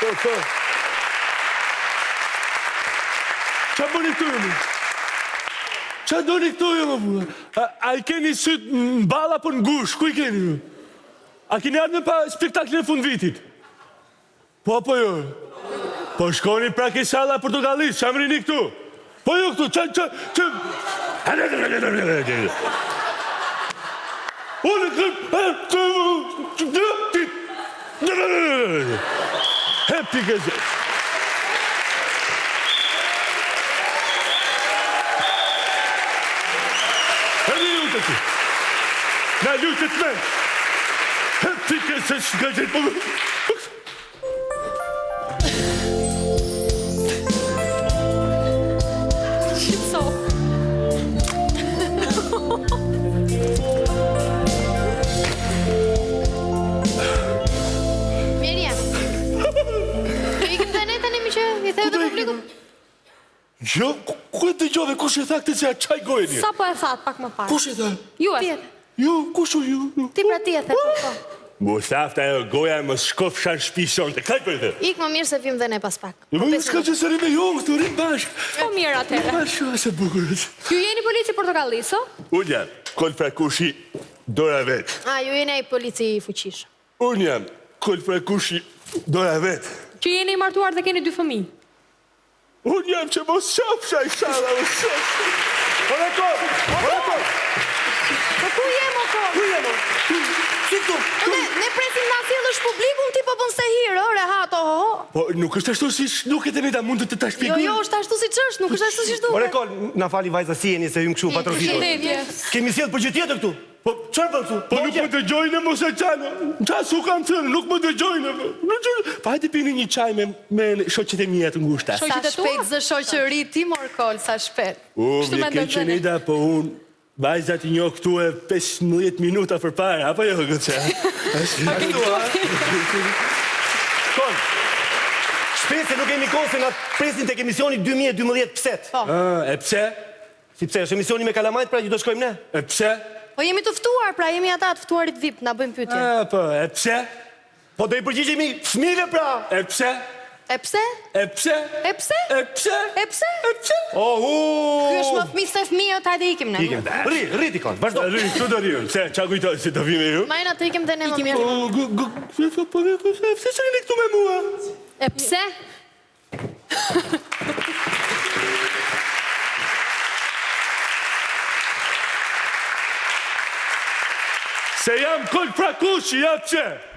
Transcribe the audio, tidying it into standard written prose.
Qa bëni këtu jemi? Qa doni këtu jemi, bura? A I keni sytë në bala për në gush? Ku I keni ju? A keni ardhme pa spektaklin e fund vitit? Po jo? Po shkoni pra ke sala Portugalisë, qa më rini këtu? Po jo këtu, qa... Unë Happy gazet. Hadi ljutet ti. Na ljutet me. Happy gazet. Jo, ku e të gjove, kush e tha këtë që a qaj gojnë? Sa po e thatë pak më parë? Kush e tha? Ju e. Jo, kush u ju? Ti pra ti e the, po. Mustafta e goja më shkof shanë shpishon të kaj për e dhe? Ik më mirë se vim dhe ne pas pak. Jo, më s'ka që sëri me jo, këtu rrim bashkë. Po mirë atëre. Bashkë, ase bukurët. Ju jeni polici Portugalisë, o? Unë jam, kol frakushi, dora vetë. A, ju jeni ai polici I fuqish. Unë jam, kol frakushi, dora vetë. Që jeni I martuar dhe keni 2 fëmijë. Unë jam që mos qafsha I shala, mos qafsha. Ora kol! Po ku jem, o kol? Ku jem, o? Si këtu? Ne presim nga sjellësh publikun, ti po bën se hirë, rehat, oho. Po, nuk është ashtu si shnuket e nita, mund të ta shpjegoj? Jo, është ashtu si ç'është, nuk është ashtu si duhet. Ore kol, na fali vajza si jeni se hym kështu patrocinoj. Kemi sjell për gjë tjetër këtu. Po çfarë bën këtu? Po nuk më dëgjojnë mos e qanë. Qa su kam thënë, nuk më dëgjojnë. Pa hajde pini një qaj me shoqet e mija të ngushta. Sa shpejt zë shoqëri ti mor kol, sa shpejt. Më ke qenida, po unë vajzat I njoh këtu e 15 minuta për para, apo jo gëtë? Kol, shpejt se nuk kemi kohë se nga presin tek emisioni 2012 pset. E pse? Si pse, është emisioni me kalamajt, pra që do shkojmë ne? E pse? Po jemi të ftuar, pra jemi ata të ftuarit VIP, na bëjmë pyetje. Po, e pse? Po do I përgjigjemi fëmijëve pra. E pse? E pse? E pse? E pse? E pse? E pse? E pse? Ky është më fëmijë se fëmijët, hajde ikim ne. Ikim. Rriti kon, vazhdo. Këtu do rriun, se qa kujtoj se do vime ju? Majna të ikim dhe ne më mirë. Po, se që jeni këtu me mua? E pse? Se jam kol prakushi, ja pse?